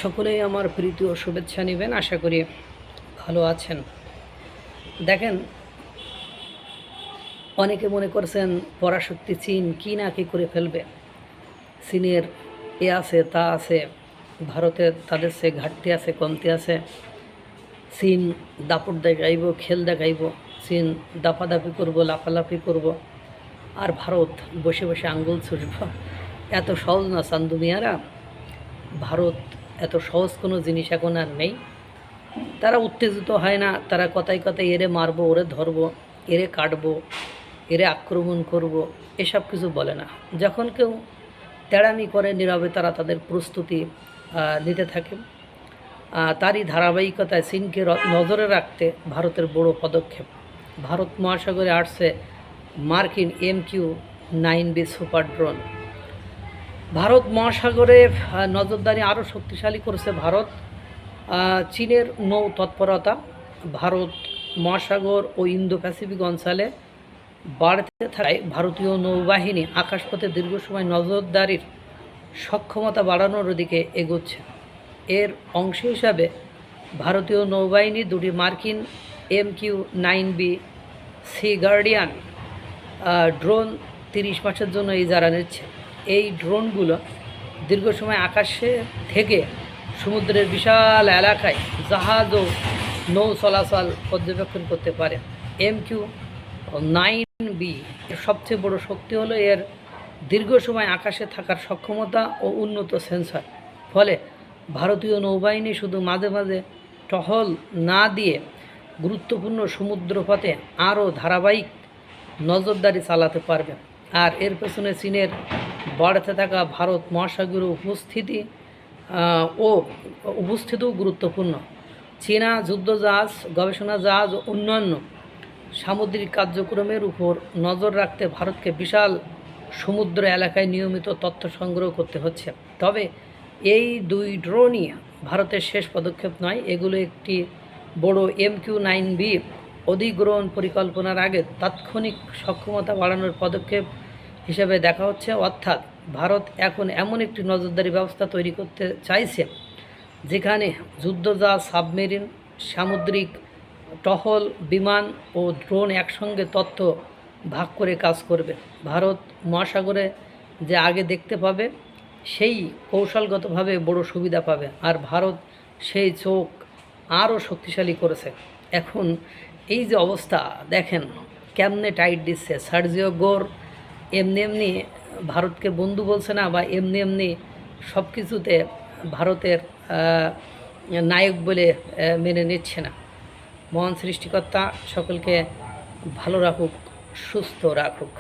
সকলেই আমার প্রীতি ও শুভেচ্ছা নেবেন। আশা করি ভালো আছেন। দেখেন, অনেকে মনে করছেন পরাশক্তি চীন কী না কী করে ফেলবে, চীনের এ আছে তা আছে, ভারতের তাদের সে ঘাটতি আছে কমতি আছে, চীন দাপট দেখাইব, খেল দেখাইব, চীন দাপাদাপি করব, লাফালাফি করব, আর ভারত বসে বসে আঙ্গুল ছুঁড়ব। এত সহজ না চান্দু মিয়ারা। ভারত এত সহজ কোনো জিনিস এখন আর নেই। তারা উত্তেজিত হয় না, তারা কথায় কথায় এরে মারবো, ওরে ধরবো, এরে কাটবো, এরে আক্রমণ করব, এসব কিছু বলে না। যখন কেউ তেড়ামি করে নীরবে তারা তাদের প্রস্তুতি নিতে থাকে। তারই ধারাবাহিকতায় চীনকে নজরে রাখতে ভারতের বড় পদক্ষেপ। ভারত মহাসাগরে আসছে মার্কিন MQ-9B সুপার ড্রোন। ভারত মহাসাগরে নজরদারি আরও শক্তিশালী করেছে ভারত। চীনের নৌ তৎপরতা ভারত মহাসাগর ও ইন্দো প্যাসিফিক অঞ্চলে বাড়তে থাকায় ভারতীয় নৌবাহিনী আকাশপথে দীর্ঘ সময় নজরদারির সক্ষমতা বাড়ানোর দিকে এগোচ্ছে। এর অংশ হিসাবে ভারতীয় নৌবাহিনী দুটি মার্কিন MQ-9B সি গার্ডিয়ান ড্রোন 30 মাসের জন্য ইজারা নিচ্ছে। এই ড্রোনগুলো দীর্ঘ সময় আকাশে থেকে সমুদ্রের বিশাল এলাকায় জাহাজ ও নৌ চলাচল পর্যবেক্ষণ করতে পারে। MQ-9B এর সবচেয়ে বড় শক্তি হলো এর দীর্ঘ সময় আকাশে থাকার সক্ষমতা ও উন্নত সেন্সর। ফলে ভারতীয় নৌবাহিনী শুধু মাঝে মাঝে টহল না দিয়ে গুরুত্বপূর্ণ সমুদ্রপথে আরও ধারাবাহিক নজরদারি চালাতে পারবে। আর এর পেছনে চীনের বাড়তে থাকা ভারত মহাসাগরের উপস্থিতিও গুরুত্বপূর্ণ। চীনা যুদ্ধজাহাজ, গবেষণা জাহাজ ও অন্যান্য সামুদ্রিক কার্যক্রমের উপর নজর রাখতে ভারতকে বিশাল সমুদ্র এলাকায় নিয়মিত তথ্য সংগ্রহ করতে হচ্ছে। তবে এই দুই ড্রোনই ভারতের শেষ পদক্ষেপ নয়। এগুলো একটি বড় MQ-9B অধিগ্রহণ পরিকল্পনার আগে তাৎক্ষণিক সক্ষমতা বাড়ানোর পদক্ষেপ হিসেবে দেখা হচ্ছে। অর্থাৎ ভারত এখন এমন একটি নজরদারি ব্যবস্থা তৈরি করতে চাইছে যেখানে যুদ্ধজাহাজ, সাবমেরিন, সামুদ্রিক টহল বিমান ও ড্রোন একসঙ্গে তথ্য ভাগ করে কাজ করবে। ভারত মহাসাগরে যে আগে দেখতে পাবে সেই কৌশলগতভাবে বড় সুবিধা পাবে, আর ভারত সেই চোখ আরও শক্তিশালী করেছে। এখন এই যে অবস্থা দেখেন কেমনে টাইট দিচ্ছে। সার্জিও গোর এমনি এমনি ভারতকে বন্ধু বলছে না, বা এমনি এমনি সব কিছুতে ভারতের নায়ক বলে মেনে নিচ্ছে না। মহান সৃষ্টিকর্তা সকলকে ভালো রাখুক, সুস্থ রাখুক।